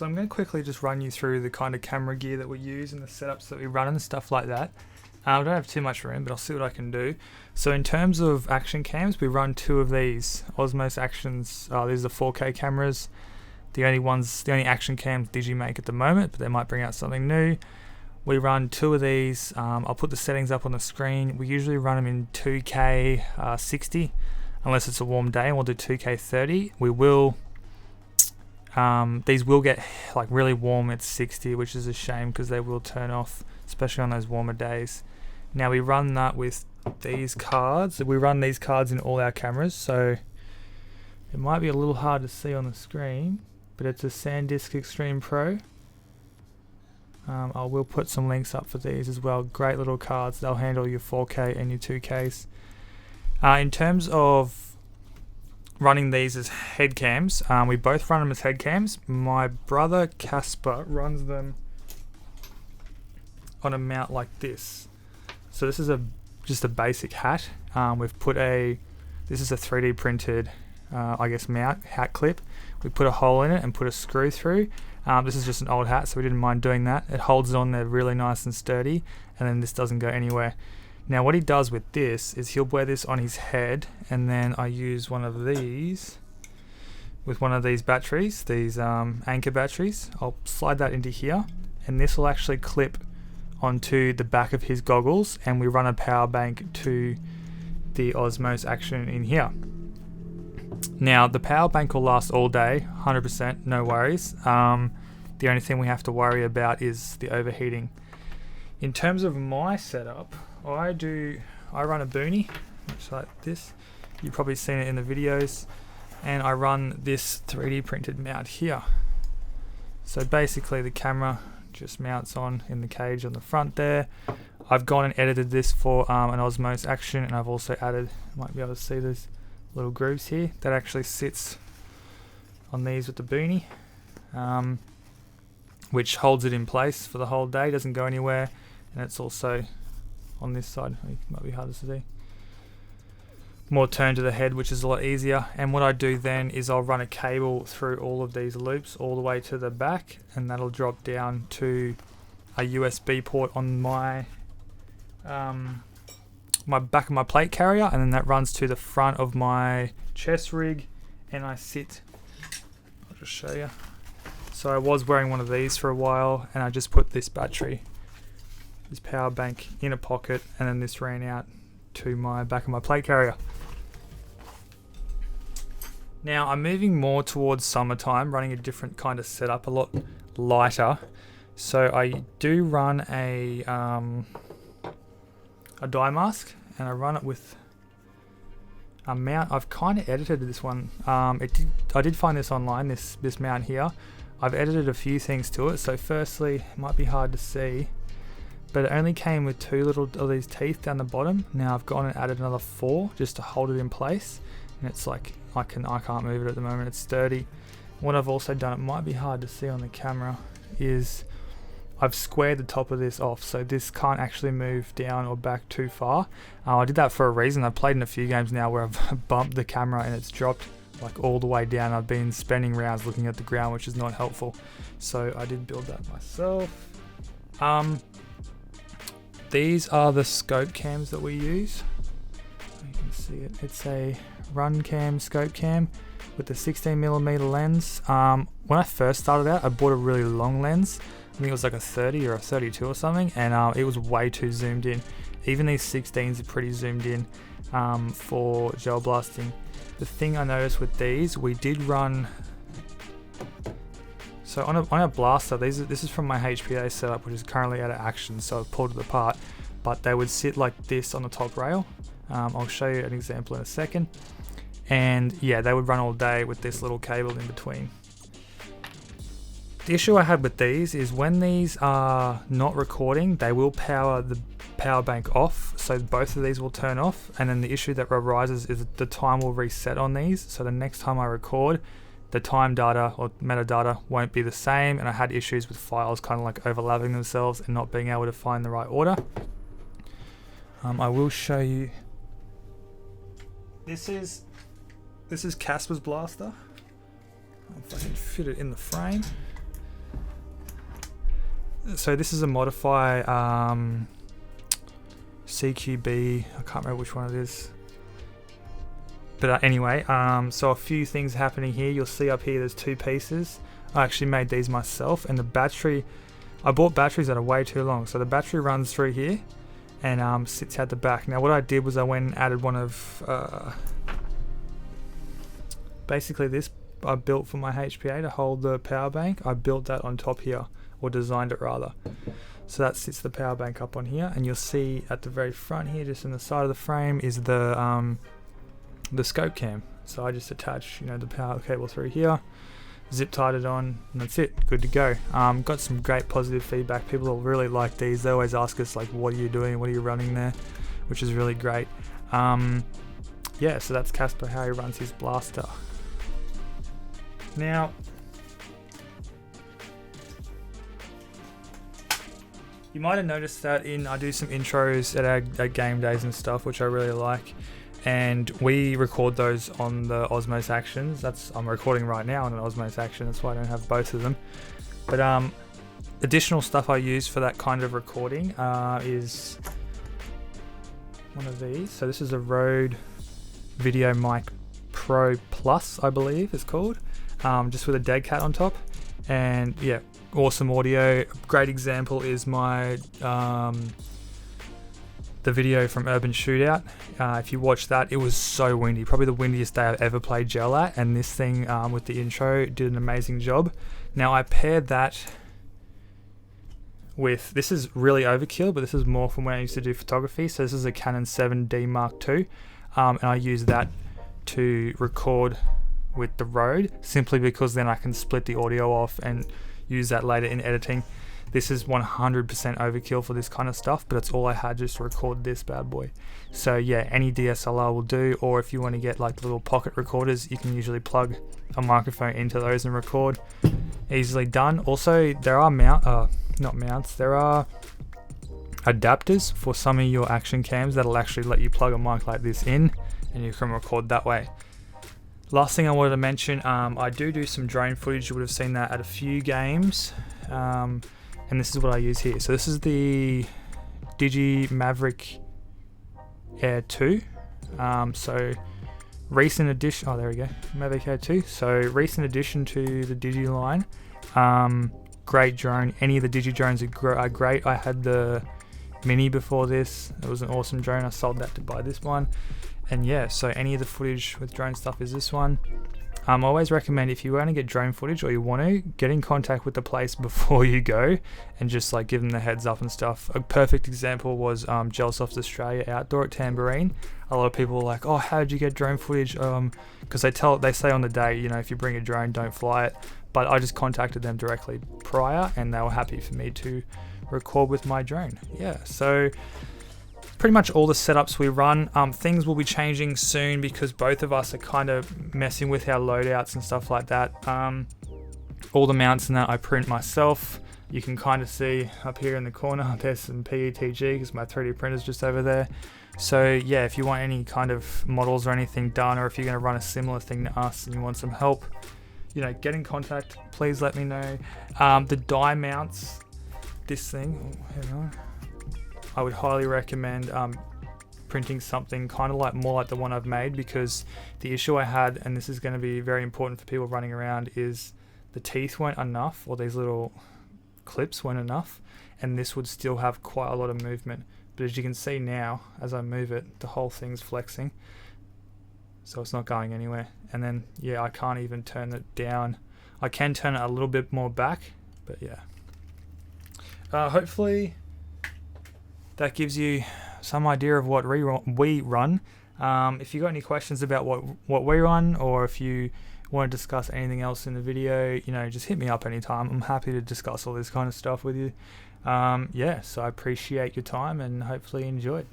So I'm going to quickly just run you through the kind of camera gear that we use and the setups that we run and stuff like that. I don't have too much room, but I'll see what I can do. So in terms of action cams, we run 2 of these Osmos Actions. These are 4K cameras. The only action cams Digi make at the moment, but they might bring out something new. We run 2 of these. I'll put the settings up on the screen. We usually run them in 2K 60, unless it's a warm day, and we'll do 2K 30. We will. These will get like really warm at 60, which is a shame because they will turn off, especially on those warmer days. Now we run that with these cards. We run these cards in all our cameras, so it might be a little hard to see on the screen, but it's a Sandisk Extreme Pro. I will put some links up for these as well. Great little cards. They'll handle your 4K and your 2Ks. In terms of running these as head cams, we both run them as head cams. My brother Casper runs them on a mount like this. So this is just a basic hat. This is a 3D printed mount hat clip. We put a hole in it and put a screw through. This is just an old hat, so we didn't mind doing that. It holds it on there really nice and sturdy, and then this doesn't go anywhere. Now what he does with this is he'll wear this on his head, and then I use one of these with one of these batteries, these anchor batteries. I'll slide that into here, and this will actually clip onto the back of his goggles, and we run a power bank to the Osmos Action in here. Now the power bank will last all day, 100%, no worries. The only thing we have to worry about is the overheating. In terms of my setup, I run a boonie, which like this. You've probably seen it in the videos, and I run this 3D printed mount here. So basically the camera just mounts on in the cage on the front there. I've gone and edited this for an Osmos Action, and I've also added, you might be able to see those little grooves here, that actually sits on these with the boonie, which holds it in place for the whole day, doesn't go anywhere, and it's also on this side. It might be harder to see. More turn to the head, which is a lot easier. And what I do then is I'll run a cable through all of these loops all the way to the back, and that'll drop down to a USB port on my back of my plate carrier, and then that runs to the front of my chest rig, and I'll just show you. So I was wearing one of these for a while, and I just put this power bank in a pocket, and then this ran out to my back of my plate carrier. Now I'm moving more towards summertime, running a different kind of setup, a lot lighter. So I do run a dye mask, and I run it with a mount. I've kind of edited this one. I did find this online, this mount here. I've edited a few things to it. So firstly, it might be hard to see, but it only came with 2 little of these teeth down the bottom. Now I've gone and added another 4 just to hold it in place, and it's like I can't move it at the moment. It's sturdy. What I've also done, it might be hard to see on the camera, is I've squared the top of this off, so this can't actually move down or back too far. I did that for a reason. I've played in a few games now where I've bumped the camera and it's dropped like all the way down. I've been spending rounds looking at the ground, which is not helpful. So I did build that myself. These are the scope cams that we use. You can see it. It's a run cam, scope cam with the 16mm lens. When I first started out, I bought a really long lens. I think it was like a 30 or a 32 or something, and it was way too zoomed in. Even these 16s are pretty zoomed in for gel blasting. The thing I noticed with these, we did run. So on a blaster, this is from my HPA setup, which is currently out of action, so I've pulled it apart. But they would sit like this on the top rail. I'll show you an example in a second. And yeah, they would run all day with this little cable in between. The issue I had with these is when these are not recording, they will power the power bank off, so both of these will turn off, and then the issue that arises is the time will reset on these, so the next time I record, the time data or metadata won't be the same, and I had issues with files kind of like overlapping themselves and not being able to find the right order. I will show you. This is Casper's blaster. If I can fit it in the frame. So this is a Modify CQB. I can't remember which one it is. But anyway, so a few things happening here. You'll see up here there's two pieces. I actually made these myself, and the battery, I bought batteries that are way too long. So the battery runs through here and sits out the back. Now what I did was I went and added one of basically this I built for my HPA to hold the power bank. I built that on top here, or designed it rather. So that sits the power bank up on here, and you'll see at the very front here, just in the side of the frame, is the scope cam. So I just attach, the power cable through here, zip tied it on, and that's it. Good to go. Got some great positive feedback. People really like these. They always ask us like, "What are you doing? What are you running there?" Which is really great. Yeah, so that's Casper, how he runs his blaster. Now, you might have noticed that I do some intros at game days and stuff, which I really like, and we record those on the Osmos Actions. I'm recording right now on an Osmos Action, that's why I don't have both of them. But additional stuff I use for that kind of recording is one of these. So this is a Rode Video Mic Pro Plus, I believe it's called, just with a dead cat on top, and yeah, awesome audio. Great example is my the video from Urban Shootout. If you watch that, it was so windy, probably the windiest day I've ever played gel at, and this thing with the intro did an amazing job. Now I paired that with, this is really overkill, but this is more from when I used to do photography. So this is a Canon 7D Mark II, and I use that to record with the Rode, simply because then I can split the audio off and use that later in editing. This is 100% overkill for this kind of stuff, but it's all I had just to record this bad boy. So yeah, any DSLR will do, or if you want to get like little pocket recorders, you can usually plug a microphone into those and record. Easily done. Also, there are there are adapters for some of your action cams that'll actually let you plug a mic like this in, and you can record that way. Last thing I wanted to mention, I do some drone footage. You would have seen that at a few games, and this is what I use here. So this is the Digi Maverick Air 2. So recent addition. Oh, there we go, Maverick Air 2. So recent addition to the Digi line. Great drone. Any of the Digi drones are great. I had the Mini before this. It was an awesome drone. I sold that to buy this one. And yeah, so any of the footage with drone stuff is this one. I always recommend, if you want to get drone footage or you want to, get in contact with the place before you go and just like give them the heads up and stuff. A perfect example was Gelspec Australia Outdoor at Tambourine. A lot of people were like, "Oh, how did you get drone footage?" Because they say on the day, if you bring a drone, don't fly it. But I just contacted them directly prior, and they were happy for me to record with my drone. Yeah, so pretty much all the setups we run. Things will be changing soon because both of us are kind of messing with our loadouts and stuff like that. All the mounts and that I print myself. You can kind of see up here in the corner, there's some PETG because my 3D printer's just over there. So yeah, if you want any kind of models or anything done, or if you're going to run a similar thing to us and you want some help, get in contact. Please let me know. The die mounts, this thing, hang on. I would highly recommend printing something kind of more like the one I've made, because the issue I had, and this is going to be very important for people running around, is the teeth weren't enough, or these little clips weren't enough, and this would still have quite a lot of movement. But as you can see now, as I move it, the whole thing's flexing, so it's not going anywhere. And then yeah, I can't even turn it down. I can turn it a little bit more back, but yeah. Hopefully that gives you some idea of what we run. If you got any questions about what we run, or if you want to discuss anything else in the video, just hit me up anytime. I'm happy to discuss all this kind of stuff with you. Yeah, so I appreciate your time and hopefully you enjoyed.